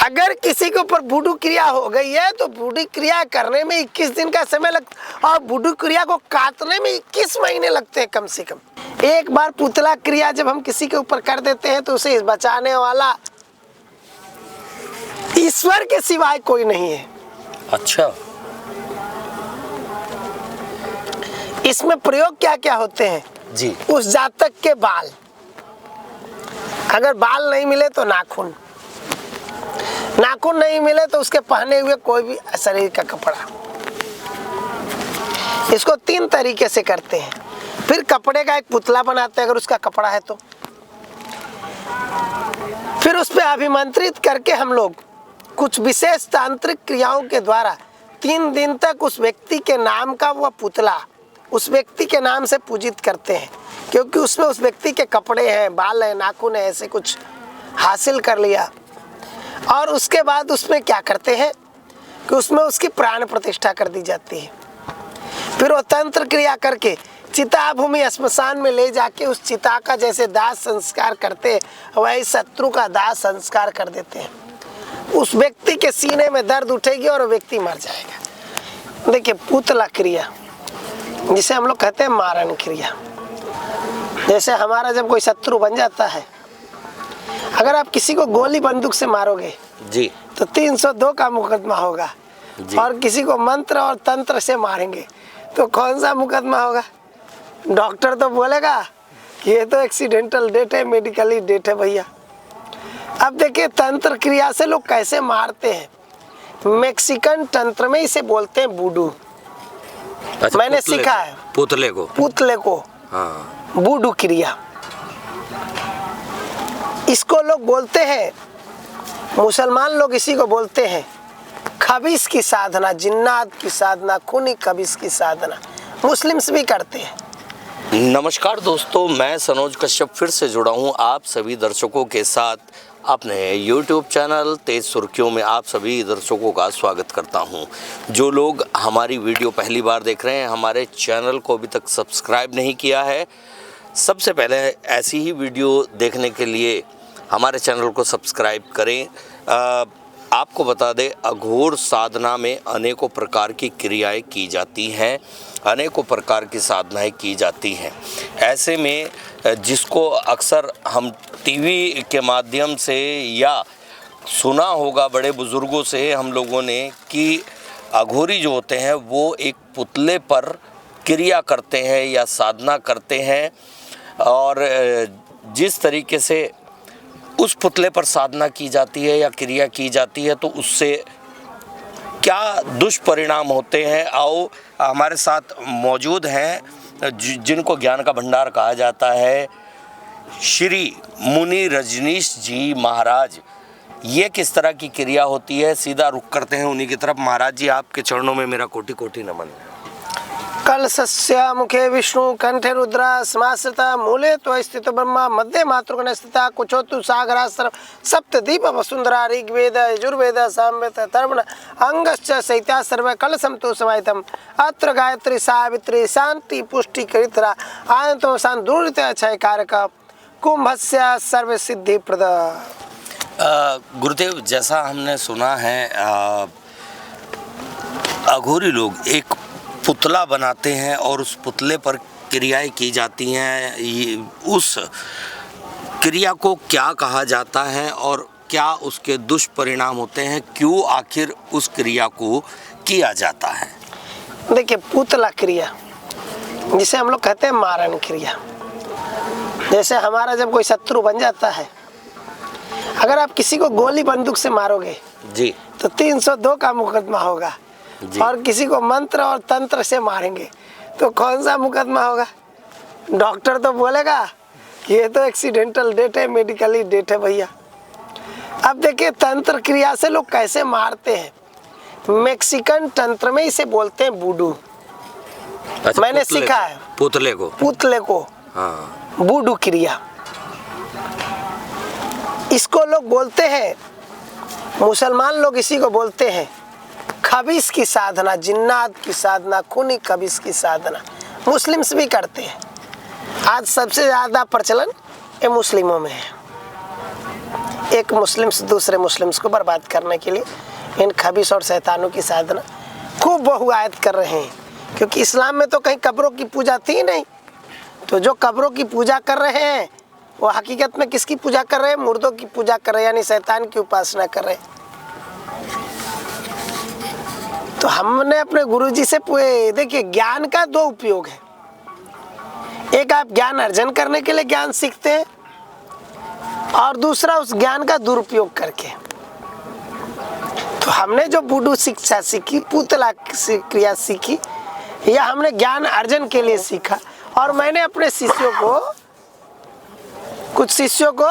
अगर किसी के ऊपर वुडू क्रिया हो गई है तो वुडू क्रिया करने में 21 दिन का समय लगता और वुडू क्रिया को काटने में 21 महीने लगते हैं कम से कम। एक बार पुतला क्रिया जब हम किसी के ऊपर कर देते हैं तो उसे बचाने वाला ईश्वर के सिवाय कोई नहीं है। अच्छा, इसमें प्रयोग क्या क्या होते हैं जी। उस जातक के बाल, अगर बाल नहीं मिले तो नाखून, नाखून नहीं मिले तो उसके पहने हुए कोई भी शरीर का कपड़ा। इसको 3 तरीके से करते हैं। फिर कपड़े का एक पुतला बनाते हैं अगर उसका कपड़ा है तो। फिर उस पर अभिमंत्रित करके हम लोग कुछ विशेष तांत्रिक क्रियाओं के द्वारा 3 दिन तक उस व्यक्ति के नाम का वह पुतला उस व्यक्ति के नाम से पूजित करते हैं, क्योंकि उसमें उस व्यक्ति के कपड़े हैं, बाल है, नाखून है, ऐसे कुछ हासिल कर लिया। और उसके बाद उसमें क्या करते हैं कि उसमें उसकी प्राण प्रतिष्ठा कर दी जाती है। फिर वो तंत्र क्रिया करके चिता भूमि श्मशान में ले जाके उस चिता का जैसे दाह संस्कार करते वही शत्रु का दाह संस्कार कर देते हैं। उस व्यक्ति के सीने में दर्द उठेगी और व्यक्ति मर जाएगा। देखिए पुतला क्रिया जिसे हम लोग कहते हैं मारण क्रिया। जैसे हमारा जब कोई शत्रु बन जाता है, अगर आप किसी को गोली बंदूक से मारोगे जी तो 302 का मुकदमा होगा, और किसी को मंत्र और तंत्र से मारेंगे तो कौन सा मुकदमा होगा? डॉक्टर तो बोलेगा कि ये तो एक्सीडेंटल डेथ है, मेडिकली डेथ है भैया। अब देखिए तंत्र क्रिया से लोग कैसे मारते हैं। मेक्सिकन तंत्र में इसे बोलते हैं वुडू। अच्छा, मैंने सीखा है पुतले को हाँ। वुडू क्रिया इसको लोग बोलते हैं, मुसलमान लोग इसी को बोलते हैं खबीस की साधना, जिन्नात की साधना, खूनी खबीस की साधना। मुस्लिम्स भी करते हैं। नमस्कार दोस्तों, मैं सनोज कश्यप फिर से जुड़ा हूं आप सभी दर्शकों के साथ अपने YouTube चैनल तेज सुर्खियों में। आप सभी दर्शकों का स्वागत करता हूं। जो लोग हमारी वीडियो पहली बार देख रहे हैं, हमारे चैनल को अभी तक सब्सक्राइब नहीं किया है, सबसे पहले ऐसी ही वीडियो देखने के लिए हमारे चैनल को सब्सक्राइब करें। आपको बता दें, अघोर साधना में अनेकों प्रकार की क्रियाएं की जाती हैं, अनेकों प्रकार की साधनाएं की जाती हैं। ऐसे में जिसको अक्सर हम टीवी के माध्यम से या सुना होगा बड़े बुज़ुर्गों से हम लोगों ने कि अघोरी जो होते हैं वो एक पुतले पर क्रिया करते हैं या साधना करते हैं, और जिस तरीके से उस पुतले पर साधना की जाती है या क्रिया की जाती है तो उससे क्या दुष्परिणाम होते हैं, आओ हमारे साथ मौजूद हैं जिनको ज्ञान का भंडार कहा जाता है, श्री मुनि रजनीश जी महाराज। ये किस तरह की क्रिया होती है, सीधा रुख करते हैं उन्हीं की तरफ। महाराज जी, आपके चरणों में मेरा कोटि कोटि नमन है। कलशस्य मुखे विष्णु कंठे रुद्र समाश्रिता मूले तो स्थित ब्रह्मा मध्ये मातृगण स्थिता कुचोतु सागरास्त्र सप्तदीप वसुंधरा ऋग्वेद यजुर्वेद सामवेद अथर्वण अंगश्च सहिता सर्व कलशम तो समाहितम अत्र गायत्री सावित्री शांति पुष्टि करित्रा आयतो शांत क्षय कारक कुंभस्य सर्व सिद्धि प्रद। गुरुदेव, जैसा हमने सुना है अघोरी लोग एक पुतला बनाते हैं और उस पुतले पर क्रियाएं की जाती हैं। उस क्रिया को क्या कहा जाता है और क्या उसके दुष्परिणाम होते हैं, क्यों आखिर उस क्रिया को किया जाता है? देखिए पुतला क्रिया जिसे हम लोग कहते हैं मारण क्रिया। जैसे हमारा जब कोई शत्रु बन जाता है, अगर आप किसी को गोली बंदूक से मारोगे जी तो 302 का मुकदमा होगा, और किसी को मंत्र और तंत्र से मारेंगे तो कौन सा मुकदमा होगा? डॉक्टर तो बोलेगा कि ये तो एक्सीडेंटल डेथ है, मेडिकली डेथ है भैया। अब देखिए तंत्र क्रिया से लोग कैसे मारते हैं। मेक्सिकन तंत्र में इसे बोलते हैं वुडू। अच्छा, मैंने सीखा है पुतले को हाँ। वुडू क्रिया इसको लोग बोलते हैं, मुसलमान लोग इसी को बोलते हैं खबीस की साधना, जिन्नात की साधना, खूनी खबीस की साधना। मुस्लिम्स भी करते हैं। आज सबसे ज़्यादा प्रचलन ये मुस्लिमों में है। एक मुस्लिम से दूसरे मुस्लिम्स को बर्बाद करने के लिए इन खबीस और शैतानों की साधना खूब बहुआयत कर रहे हैं, क्योंकि इस्लाम में तो कहीं कब्रों की पूजा थी नहीं। तो जो कब्रों की पूजा कर रहे हैं वो हकीकत में किसकी पूजा कर रहे हैं? मुर्दों की पूजा कर रहे हैं, यानी शैतान की उपासना कर रहे हैं। तो हमने अपने गुरुजी से देखिए, ज्ञान का दो उपयोग है। एक, आप ज्ञान अर्जन करने के लिए ज्ञान सीखते हैं, और दूसरा उस ज्ञान का दुरुपयोग करके। तो हमने जो बूडू शिक्षा सीखी, पुतला क्रिया सीखी, या हमने ज्ञान अर्जन के लिए सीखा। और मैंने अपने शिष्यों को, कुछ शिष्यों को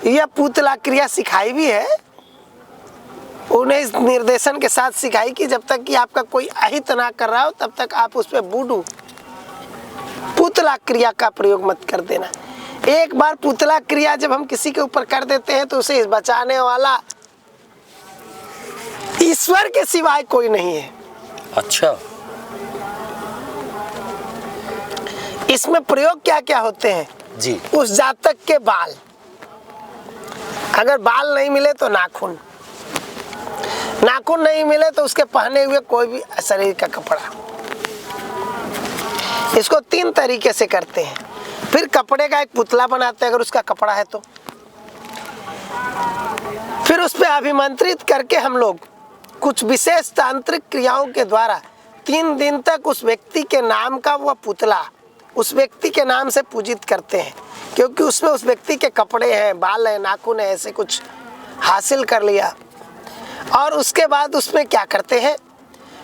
यह पुतला क्रिया सिखाई भी है। उन्हें इस निर्देशन के साथ सिखाई कि जब तक कि आपका कोई अहित ना कर रहा हो तब तक आप उस पर बूडू पुतला क्रिया का प्रयोग मत कर देना। एक बार पुतला क्रिया जब हम किसी के ऊपर कर देते हैं तो उसे बचाने वाला ईश्वर के सिवाय कोई नहीं है। अच्छा, इसमें प्रयोग क्या क्या होते हैं जी? उस जातक के बाल, अगर बाल नहीं मिले तो नाखून, नाखून नहीं मिले तो उसके पहने हुए कोई भी शरीर का कपड़ा। इसको 3 तरीके से करते हैं। फिर कपड़े का एक पुतला बनाते हैं अगर उसका कपड़ा है तो। फिर उस पर अभिमंत्रित करके हम लोग कुछ विशेष तांत्रिक क्रियाओं के द्वारा 3 दिन तक उस व्यक्ति के नाम का वह पुतला उस व्यक्ति के नाम से पूजित करते हैं, क्योंकि उसमें उस व्यक्ति के कपड़े हैं, बाल है, नाखून है, ऐसे कुछ हासिल कर लिया। और उसके बाद उसमें क्या करते हैं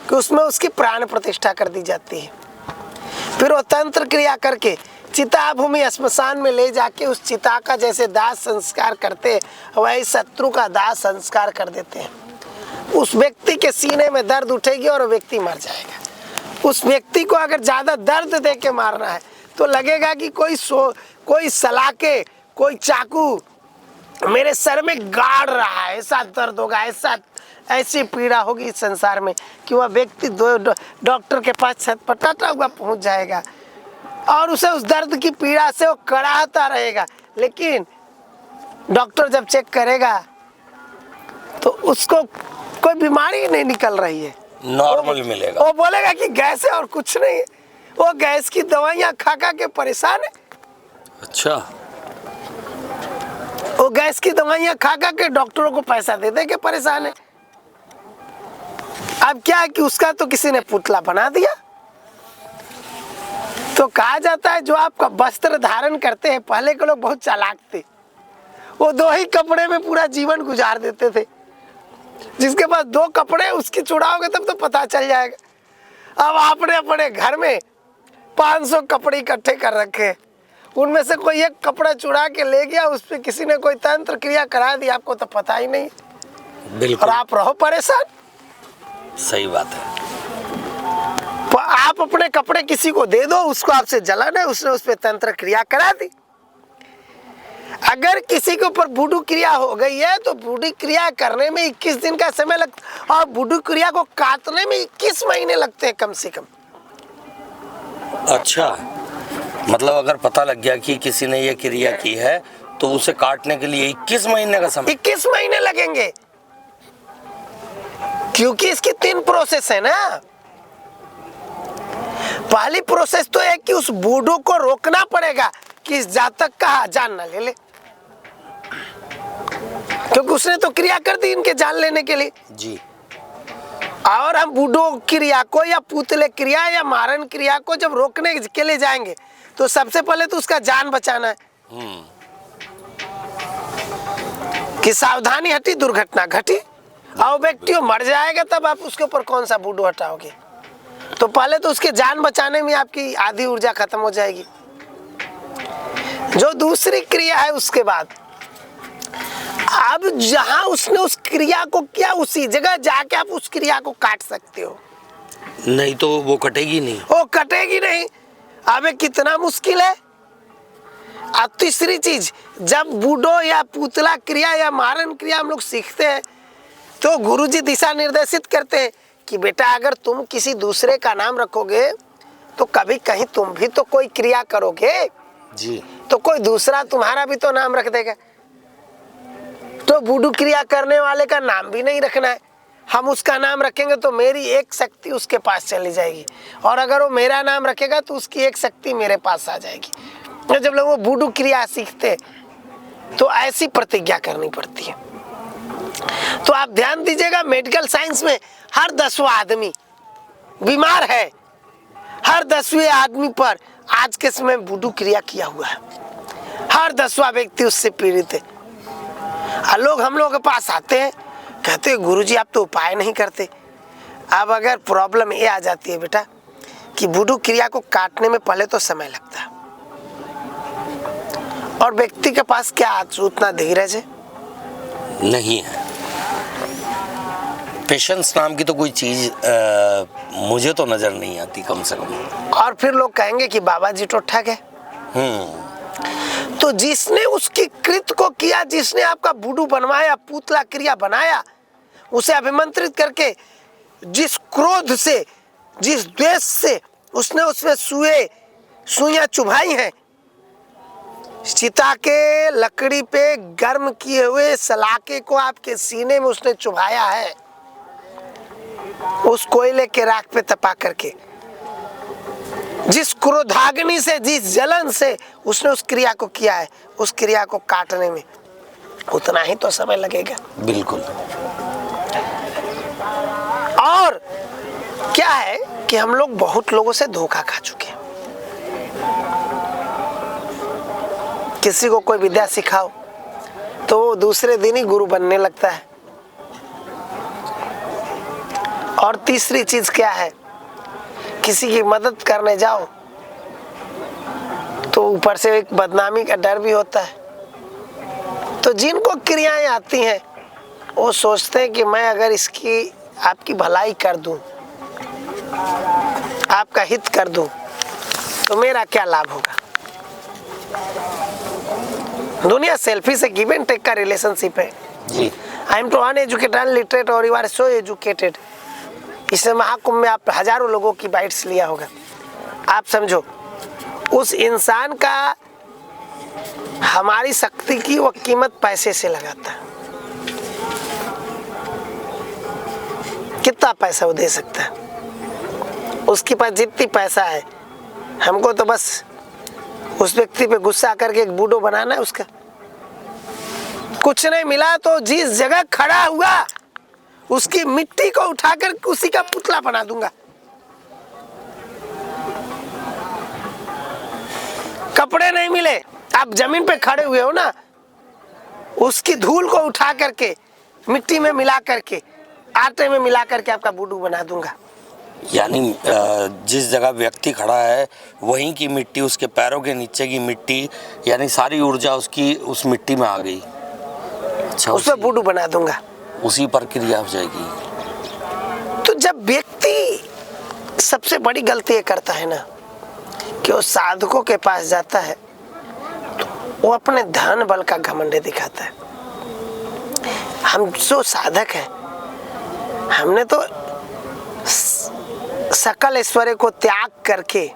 कि उसमें उसकी प्राण प्रतिष्ठा कर दी जाती है। फिर वो तंत्र क्रिया करके चिता भूमि श्मशान में ले जाके उस चिता का जैसे दाह संस्कार करते वही शत्रु का दाह संस्कार कर देते हैं। उस व्यक्ति के सीने में दर्द उठेगी और वो व्यक्ति मर जाएगा। उस व्यक्ति को अगर ज़्यादा दर्द दे के मारना है तो लगेगा कि कोई सलाके, कोई चाकू मेरे सर में गाड़ रहा है, ऐसा दर्द होगा, ऐसी पीड़ा होगी इस संसार में कि वह व्यक्ति डॉक्टर के पास छटपटाता हुआ पहुंच जाएगा और उसे उस दर्द की पीड़ा से वो कड़ाहता रहेगा। लेकिन डॉक्टर जब चेक करेगा तो उसको कोई बीमारी नहीं निकल रही है, नॉर्मल मिलेगा। वो बोलेगा कि गैस है और कुछ नहीं है। वो गैस की दवाइयाँ खा के परेशान है। अच्छा, वो गैस की दवाइयाँ खा के डॉक्टरों को पैसा दे के परेशान है। अब क्या है कि उसका तो किसी ने पुतला बना दिया। तो कहा जाता है जो आपका वस्त्र धारण करते हैं, पहले के लोग बहुत चालाक थे, वो 2 ही कपड़े में पूरा जीवन गुजार देते थे। जिसके पास 2 कपड़े उसकी चुड़ाओगे तब तो पता चल जाएगा। अब आपने अपने घर में 500 कपड़े इकट्ठे कर रखे, उनमें से कोई एक कपड़ा चुरा के ले गया, उस पर किसी ने कोई तंत्र क्रिया करा दी, आपको तो पता ही नहीं। बिल्कुल, और आप रहो परेशान। सही बात है। आप अपने कपड़े किसी को दे दो, उसको आपसे जलन है, उसने उस पर तंत्र क्रिया करा दी। अगर किसी के ऊपर बूडू क्रिया हो गई है तो बूडू क्रिया करने में 21 दिन का समय लगता, और बूडू क्रिया को काटने में 21 महीने लगते हैं कम से कम। अच्छा, मतलब अगर पता लग गया कि किसी ने ये क्रिया की है तो उसे काटने के लिए 21 महीने का समय, 21 महीने लगेंगे, क्योंकि इसकी 3 प्रोसेस है ना। पहली प्रोसेस तो है कि उस बूडू को रोकना पड़ेगा कि इस जातक का जान ना ले ले, क्योंकि उसने तो क्रिया कर दी इनके जान लेने के लिए जी। और हम बूडो क्रिया को या पुतले क्रिया या मारण क्रिया को जब रोकने के लिए जाएंगे तो सबसे पहले तो उसका जान बचाना है कि सावधानी हटी दुर्घटना घटी, और व्यक्ति मर जाएगा तब आप उसके ऊपर कौन सा बूडो हटाओगे। तो पहले तो उसके जान बचाने में आपकी आधी ऊर्जा खत्म हो जाएगी। जो दूसरी क्रिया है उसके बाद अब जहां उसने उस क्रिया को किया उसी जगह जाके आप उस क्रिया को काट सकते हो, नहीं तो वो कटेगी नहीं। वो कटेगी नहीं। अबे कितना मुश्किल है। अब तीसरी चीज, जब बूडो या पुतला क्रिया या मारण क्रिया हम लोग सीखते हैं तो गुरुजी दिशा निर्देशित करते हैं कि बेटा अगर तुम किसी दूसरे का नाम रखोगे तो कभी कहीं तुम भी तो कोई क्रिया करोगे जी, तो कोई दूसरा तुम्हारा भी तो नाम रख देगा। तो वुडू क्रिया करने वाले का नाम भी नहीं रखना है। हम उसका नाम रखेंगे तो मेरी एक शक्ति उसके पास चली जाएगी, और अगर वो मेरा नाम रखेगा तो उसकी एक शक्ति मेरे पास आ जाएगी। तो जब लोग वो वुडू क्रिया सीखते तो ऐसी प्रतिज्ञा करनी पड़ती है। तो आप ध्यान दीजिएगा, मेडिकल साइंस में हर 10वां आदमी बीमार है, हर 10वें आदमी पर आज के समय वुडू क्रिया किया हुआ है, हर 10वां व्यक्ति उससे पीड़ित है। और लोग हम लोगों के पास आते हैं, कहते हैं गुरुजी आप तो उपाय नहीं करते। अब अगर प्रॉब्लम ये आ जाती है बेटा कि वुडू क्रिया को काटने में पहले तो समय लगता है, और व्यक्ति के पास क्या उतना धीरज है नहीं है। पेशेंस नाम की तो कोई चीज मुझे तो नजर नहीं आती कम से कम। और फिर लोग कहेंगे कि बाबा जी टोठा गए। तो जिसने उसकी कृत को किया, जिसने आपका वुडू बनवाया, पुतला क्रिया बनाया, उसे अभिमंत्रित करके जिस क्रोध से, जिस द्वेष से उसने उसमें सुइयां चुभाई हैं, चिता के लकड़ी पे गर्म किए हुए सलाखे को आपके सीने में उसने चुभाया है, उस कोयले के राख पे तपा करके, जिस क्रोधाग्नि से, जिस जलन से उसने उस क्रिया को किया है, उस क्रिया को काटने में उतना ही तो समय लगेगा। बिल्कुल। और क्या है कि हम लोग बहुत लोगों से धोखा खा चुके हैं। किसी को कोई विद्या सिखाओ तो वो दूसरे दिन ही गुरु बनने लगता है। और तीसरी चीज क्या है, किसी की मदद करने जाओ तो ऊपर से एक बदनामी का डर भी होता है। तो जिनको क्रियाएं आती हैं वो सोचते हैं कि मैं अगर इसकी आपकी भलाई कर दूं, आपका हित कर दूं, तो मेरा क्या लाभ होगा। दुनिया सेल्फी से गिव एंड टेक का रिलेशनशिप है। आई एम टू अनएजुकेटेड, अनलिटरेट और यू आर सो एजुकेटेड। इसमें महाकुंभ में आप हजारों लोगों की बाइट्स लिया होगा। आप समझो उस इंसान का हमारी शक्ति की वो कीमत पैसे से लगाता है। कितना पैसा वो दे सकता है, उसके पास जितनी पैसा है, हमको तो बस उस व्यक्ति पे गुस्सा करके एक बूडो बनाना है उसका। कुछ नहीं मिला तो जिस जगह खड़ा हुआ उसकी मिट्टी को उठाकर उसी का पुतला बना दूंगा। कपड़े नहीं मिले, आप जमीन पे खड़े हुए हो ना, उसकी धूल को उठा करके मिट्टी में मिला करके, आटे में मिला करके आपका बूडू बना दूंगा। यानी जिस जगह व्यक्ति खड़ा है वहीं की मिट्टी, उसके पैरों के नीचे की मिट्टी, यानी सारी ऊर्जा उसकी उस मिट्टी में आ गई। अच्छा, उसमें बूडू बना दूंगा, उसी पर क्रिया हो जाएगी। तो जब व्यक्ति, सबसे बड़ी गलती ये करता है ना कि वो साधकों के पास जाता है तो वो अपने धन बल का घमंड दिखाता है। हम जो साधक हैं, हमने तो सकल ऐश्वर्य को त्याग करके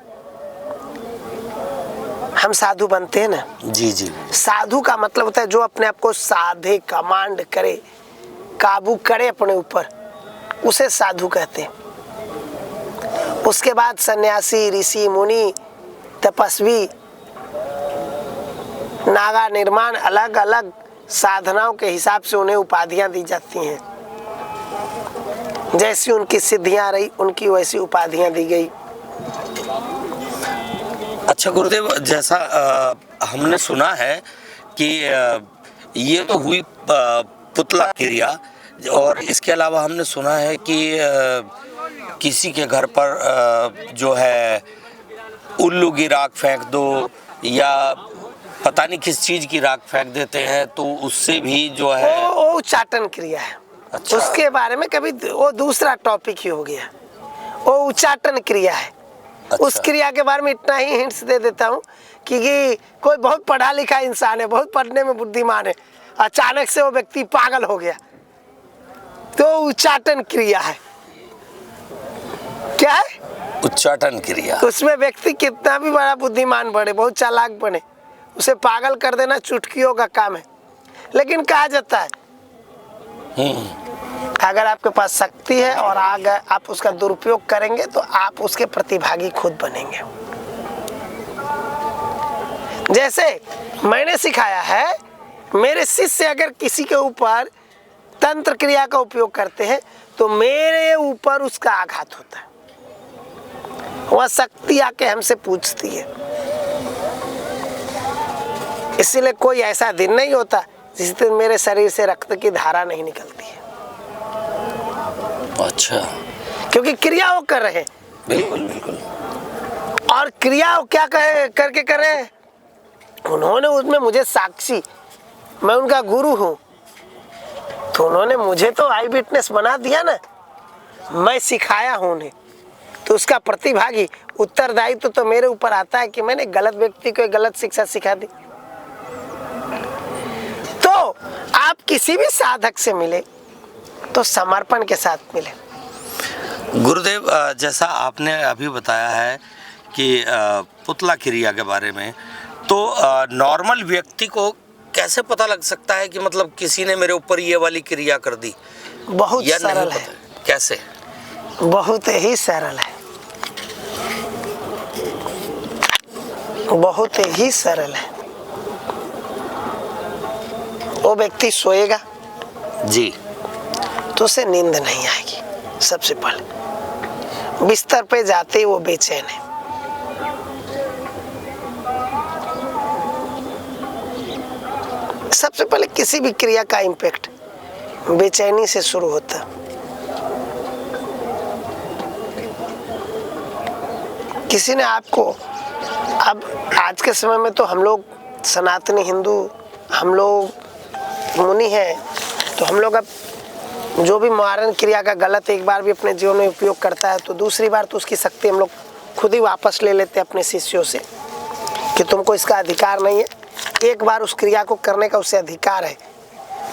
हम साधु बनते हैं ना। जी जी। साधु का मतलब होता है जो अपने आप को साधे, कमांड करे, काबू करे अपने ऊपर, उसे साधु कहते हैं। उसके बाद सन्यासी, ऋषि, मुनि, तपस्वी, नागा निर्माण, अलग अलग साधनाओं के हिसाब से उन्हें उपाधियां दी जाती हैं। जैसी उनकी सिद्धियां रही उनकी वैसी उपाधियां दी गई। अच्छा गुरुदेव, जैसा हमने सुना है कि ये तो हुई पुतला क्रिया, और इसके अलावा हमने सुना है कि किसी के घर पर जो है उल्लू की राख फेंक दो या पता नहीं किस चीज की राख फेंक देते हैं, तो उससे भी जो है वो उच्चाटन क्रिया है। अच्छा। उसके बारे में कभी वो दूसरा टॉपिक ही हो गया। वो उच्चाटन क्रिया है। अच्छा। उस क्रिया के बारे में इतना ही हिंट्स दे देता हूँ कि कोई बहुत पढ़ा लिखा इंसान है, बहुत पढ़ने में बुद्धिमान है, अचानक से वो व्यक्ति पागल हो गया, तो उच्चाटन क्रिया है। क्या है? उच्चाटन क्रिया। उसमें व्यक्ति कितना भी बड़ा बुद्धिमान बने, बहुत चालाक बने, उसे पागल कर देना चुटकियों का काम है। लेकिन कहा जाता है अगर आपके पास शक्ति है और अगर आप उसका दुरुपयोग करेंगे तो आप उसके प्रतिभागी खुद बनेंगे। जैसे मैंने सिखाया है, मेरे शिष्य अगर किसी के ऊपर तंत्र क्रिया का उपयोग करते हैं तो मेरे ऊपर उसका आघात होता है। वह शक्ति आके हमसे पूछती है। इसीलिए कोई ऐसा दिन नहीं होता जिस दिन मेरे शरीर से रक्त की धारा नहीं निकलती है। अच्छा, क्योंकि क्रिया वो कर रहे हैं। बिल्कुल बिल्कुल। और क्रिया वो क्या करके कर रहे हैं? उन्होंने उसमें मुझे साक्षी, मैं उनका गुरु हूं, तो उन्होंने मुझे तो आई विटनेस बना दिया ना। मैं सिखाया हूं उन्हें, तो उसका प्रतिभागी उत्तरदायित्व तो मेरे ऊपर आता है कि मैंने गलत व्यक्ति को गलत शिक्षा सिखा दी। तो आप किसी भी साधक से मिले तो समर्पण के साथ मिले। गुरुदेव, जैसा आपने अभी बताया है कि पुतला क्रिया के बारे में, तो नॉर्मल व्यक्ति को कैसे पता लग सकता है कि मतलब किसी ने मेरे ऊपर ये वाली क्रिया कर दी? बहुत सरल है। कैसे? बहुत ही सरल है, बहुत ही सरल है। वो व्यक्ति सोएगा जी, तो उसे नींद नहीं आएगी। सबसे पहले बिस्तर पे जाते ही वो बेचैन है। सबसे पहले किसी भी क्रिया का इम्पैक्ट बेचैनी से शुरू होता है। किसी ने आपको, अब आज के समय में तो हम लोग सनातनी हिंदू, हम लोग मुनि हैं, तो हम लोग अब जो भी मारण क्रिया का गलत एक बार भी अपने जीवन में उपयोग करता है तो दूसरी बार तो उसकी शक्ति हम लोग खुद ही वापस ले लेते हैं अपने शिष्यों से कि तुमको इसका अधिकार नहीं है। एक बार उस क्रिया को करने का उसे अधिकार है,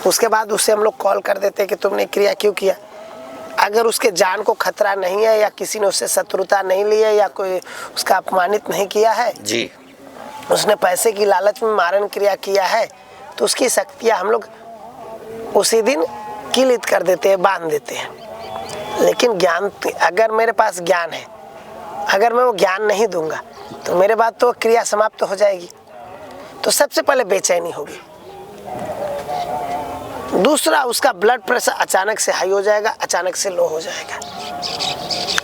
उसके बाद उसे हम लोग कॉल कर देते हैं कि तुमने क्रिया क्यों किया। अगर उसके जान को खतरा नहीं है या किसी ने उससे शत्रुता नहीं ली है या कोई उसका अपमानित नहीं किया है जी, उसने पैसे की लालच में मारण क्रिया किया है, तो उसकी शक्तियाँ हम लोग उसी दिन किलित कर देते हैं, बांध देते हैं। लेकिन ज्ञान, अगर मेरे पास ज्ञान है, अगर मैं वो ज्ञान नहीं दूंगा तो मेरे बाद तो क्रिया समाप्त हो जाएगी। तो सबसे पहले बेचैनी होगी। दूसरा, उसका ब्लड प्रेशर अचानक से हाई हो जाएगा, अचानक से लो हो जाएगा,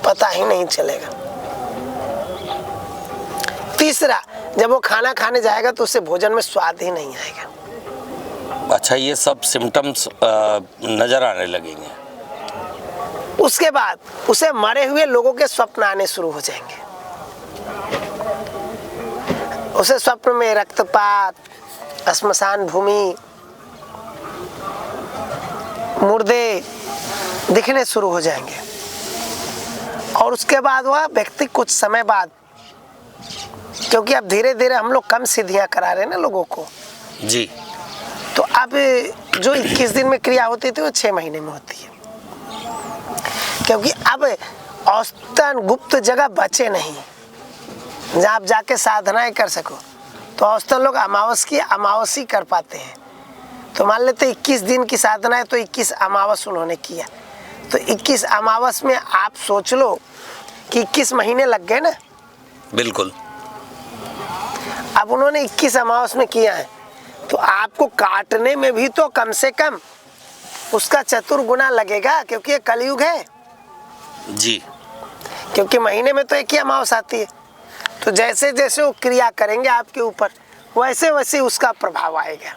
पता ही नहीं चलेगा। तीसरा, जब वो खाना खाने जाएगा तो उसे भोजन में स्वाद ही नहीं आएगा। अच्छा, ये सब सिम्टम्स नजर आने लगेंगे। उसके बाद उसे मरे हुए लोगों के स्वप्न आने शुरू हो जाएंगे। उसे स्वप्न में रक्तपात, श्मशान भूमि, मुर्दे दिखने शुरू हो जाएंगे। और उसके बाद वह व्यक्ति कुछ समय बाद, क्योंकि अब धीरे धीरे हम लोग कम सिद्धियां करा रहे हैं ना लोगों को जी, तो अब जो 21 दिन में क्रिया होती थी वो 6 महीने में होती है। क्योंकि अब औसतन गुप्त जगह बचे नहीं जहाँ आप जाके साधनाएं कर सको, तो औसतन लोग अमावस ही कर पाते हैं। तो मान लेते 21 दिन की साधना है तो 21 अमावस उन्होंने किया, तो 21 अमावस में आप सोच लो कि 21 महीने लग गए ना। बिल्कुल। अब उन्होंने 21 अमावस में किया है तो आपको काटने में भी तो कम से कम उसका चतुर्गुना लगेगा, क्योंकि ये कलयुग है जी, क्योंकि महीने में तो एक ही अमावस आती है। तो जैसे जैसे वो क्रिया करेंगे आपके ऊपर वैसे वैसे उसका प्रभाव आएगा।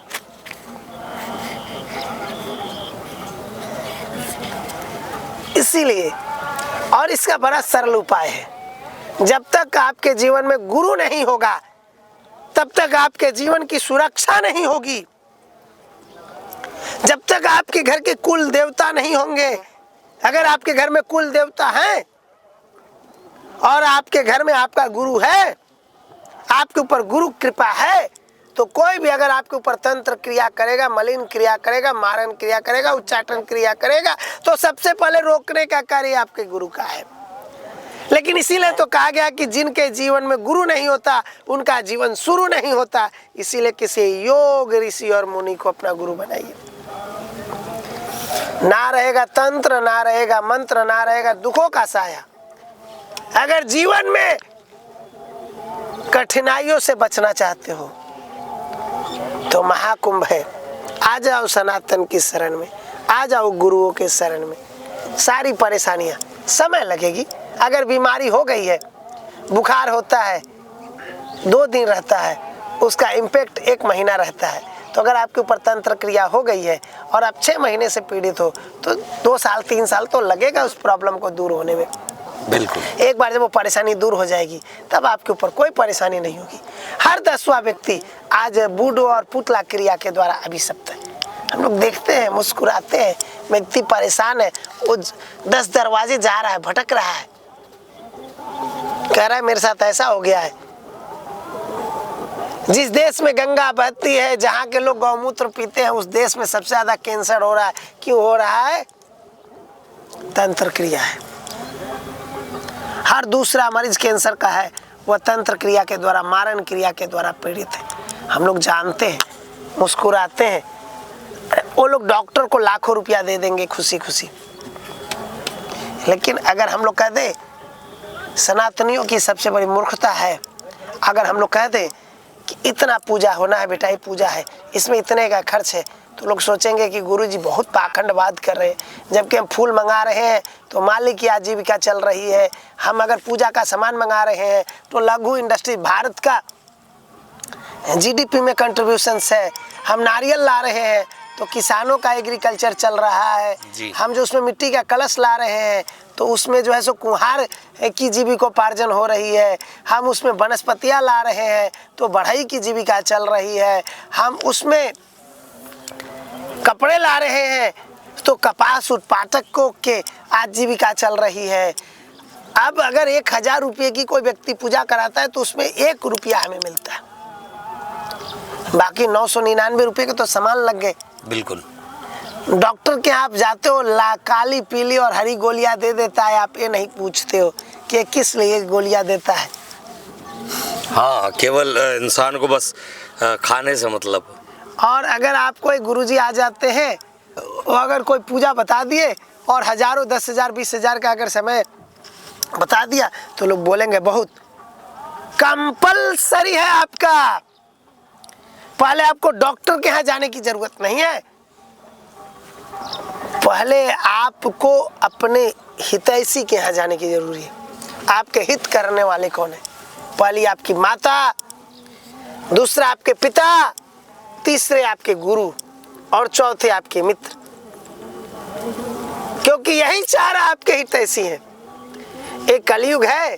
इसीलिए, और इसका बड़ा सरल उपाय है, जब तक आपके जीवन में गुरु नहीं होगा तब तक आपके जीवन की सुरक्षा नहीं होगी। जब तक आपके घर के कुल देवता नहीं होंगे, अगर आपके घर में कुल देवता हैं और आपके घर में आपका गुरु है, आपके ऊपर गुरु कृपा है, तो कोई भी अगर आपके ऊपर तंत्र क्रिया करेगा, मलिन क्रिया करेगा, मारण क्रिया करेगा, उच्चाटन क्रिया करेगा, तो सबसे पहले रोकने का कार्य आपके गुरु का है। लेकिन इसीलिए तो कहा गया कि जिनके जीवन में गुरु नहीं होता उनका जीवन शुरू नहीं होता। इसीलिए किसी योग ऋषि और मुनि को अपना गुरु बनाइए। ना रहेगा तंत्र, ना रहेगा मंत्र, ना रहेगा दुखों का साया। अगर जीवन में कठिनाइयों से बचना चाहते हो तो महाकुंभ है। आ जाओ सनातन की शरण में, आ जाओ गुरुओं के शरण में। सारी परेशानियां, समय लगेगी। अगर बीमारी हो गई है, बुखार होता है, 2 दिन रहता है, उसका इम्पैक्ट 1 महीना रहता है। तो अगर आपके ऊपर तंत्र क्रिया हो गई है और आप 6 महीने से पीड़ित हो तो 2 साल 3 साल तो लगेगा उस प्रॉब्लम को दूर होने में। बिल्कुल। एक बार जब वो परेशानी दूर हो जाएगी तब आपके ऊपर कोई परेशानी नहीं होगी। हर 10वां व्यक्ति आज बूढ़ों और पुतला क्रिया के द्वारा अभिशप्त है। हम लोग देखते हैं, मुस्कुराते हैं, व्यक्ति परेशान है, वो 10 दरवाजे जा रहा है, भटक रहा है, कह रहा है मेरे साथ ऐसा हो गया है। जिस देश में गंगा बहती है, जहाँ के लोग गौमूत्र पीते हैं, उस देश में सबसे ज्यादा कैंसर हो रहा है। क्यों हो रहा है? तंत्र क्रिया है। हर दूसरा मरीज कैंसर का है, वह तंत्र क्रिया के द्वारा, मारण क्रिया के द्वारा पीड़ित है। हम लोग जानते हैं, मुस्कुराते हैं। वो लोग डॉक्टर को लाखों रुपया दे देंगे खुशी खुशी, लेकिन अगर हम लोग कह दें, सनातनियों की सबसे बड़ी मूर्खता है, अगर हम लोग कह दें कि इतना पूजा होना है बेटा, ये पूजा है, इसमें इतने का खर्च है, तो लोग सोचेंगे कि गुरुजी बहुत पाखंडवाद कर रहे हैं। जबकि हम फूल मंगा रहे हैं तो मालिक की आजीविका चल रही है। हम अगर पूजा का सामान मंगा रहे हैं तो लघु इंडस्ट्री, भारत का जीडीपी में कंट्रीब्यूशंस है। हम नारियल ला रहे हैं तो किसानों का एग्रीकल्चर चल रहा है। हम जो उसमें मिट्टी का कलश ला रहे हैं तो उसमें जो है सो कुम्हार की जीविकोपार्जन हो रही है। हम उसमें वनस्पतियाँ ला रहे हैं तो बढ़ई की जीविका चल रही है। हम उसमें कपड़े ला रहे हैं तो कपास उत्पादकों के आजीविका चल रही है। अब अगर 1000 रुपये की कोई व्यक्ति पूजा कराता है तो उसमें 1 रुपया हमें मिलता है, बाकी 999 रुपये के तो सामान लग गए। बिल्कुल। डॉक्टर के आप जाते हो, काली पीली और हरी गोलियां दे देता है, आप ये नहीं पूछते हो कि किस लिए गोलियां देता है। हाँ, केवल इंसान को बस खाने से मतलब। और अगर आपको एक गुरुजी आ जाते हैं, वो अगर कोई पूजा बता दिए और हजारों, 10,000 20,000 का अगर समय बता दिया तो लोग बोलेंगे बहुत कंपलसरी है आपका। पहले आपको डॉक्टर के यहाँ जाने की जरूरत नहीं है, पहले आपको अपने हितैषी के यहाँ जाने की जरूरी है। आपके हित करने वाले कौन है? पहली आपकी माता, दूसरा आपके पिता, तीसरे आपके गुरु और चौथे आपके मित्र, क्योंकि यही 4 आपके हितैषी हैं। एक कलयुग है,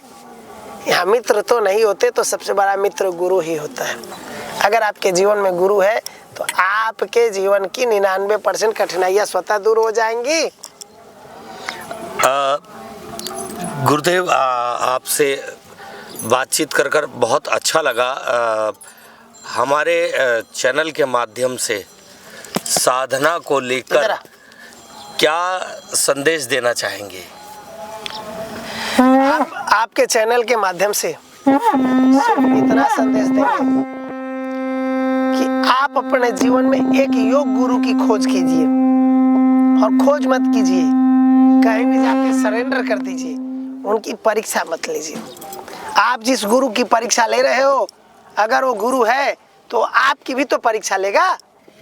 यहाँ मित्र तो नहीं होते, तो सबसे बड़ा मित्र गुरु ही होता है। अगर आपके जीवन में गुरु है तो आपके जीवन की 99% कठिनाइयां स्वतः दूर हो जाएंगी। गुरुदेव, आपसे बातचीत कर बहुत अच्छा लगा। हमारे चैनल के माध्यम से साधना को लेकर क्या संदेश देना चाहेंगे? आपके चैनल के माध्यम से इतना संदेश देंगे कि आप अपने जीवन में एक योग गुरु की खोज कीजिए, और खोज मत कीजिए, कहीं भी जाके सरेंडर कर दीजिए, उनकी परीक्षा मत लीजिए। आप जिस गुरु की परीक्षा ले रहे हो, अगर वो गुरु है तो आपकी भी तो परीक्षा लेगा।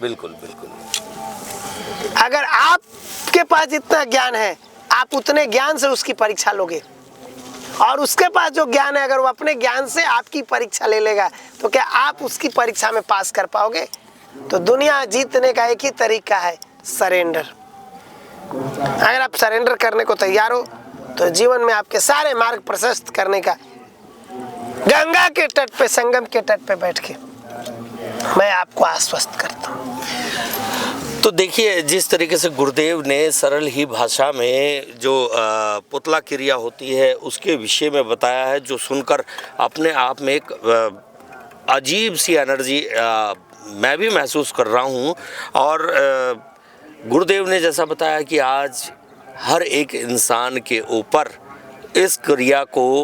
बिल्कुल बिल्कुल। अगर आपके पास जितना ज्ञान है, आप उतने ज्ञान से उसकी परीक्षा लोगे, और उसके पास जो ज्ञान है, अगर वो अपने ज्ञान से आपकी परीक्षा ले लेगा, तो क्या आप उसकी परीक्षा में पास कर पाओगे? तो दुनिया जीतने का एक ही तरीका है, सरेंडर। अगर आप सरेंडर करने को तैयार हो तो जीवन में आपके सारे मार्ग प्रशस्त करने का, गंगा के तट पे, संगम के तट पे बैठ के मैं आपको आश्वस्त करता हूँ। तो देखिए, जिस तरीके से गुरुदेव ने सरल ही भाषा में जो पुतला क्रिया होती है उसके विषय में बताया है, जो सुनकर अपने आप में एक अजीब सी एनर्जी मैं भी महसूस कर रहा हूँ। और गुरुदेव ने जैसा बताया कि आज हर एक इंसान के ऊपर इस क्रिया को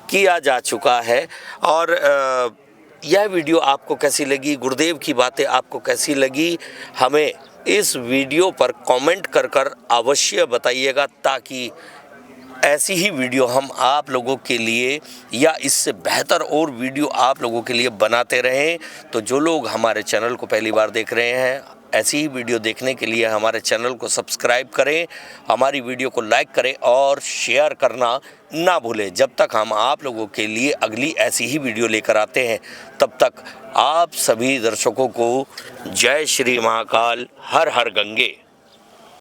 किया जा चुका है। और यह वीडियो आपको कैसी लगी, गुरुदेव की बातें आपको कैसी लगी, हमें इस वीडियो पर कमेंट कर अवश्य बताइएगा, ताकि ऐसी ही वीडियो हम आप लोगों के लिए या इससे बेहतर और वीडियो आप लोगों के लिए बनाते रहें। तो जो लोग हमारे चैनल को पहली बार देख रहे हैं, ऐसी ही वीडियो देखने के लिए हमारे चैनल को सब्सक्राइब करें, हमारी वीडियो को लाइक करें और शेयर करना ना भूलें। जब तक हम आप लोगों के लिए अगली ऐसी ही वीडियो लेकर आते हैं, तब तक आप सभी दर्शकों को जय श्री महाकाल, हर हर गंगे।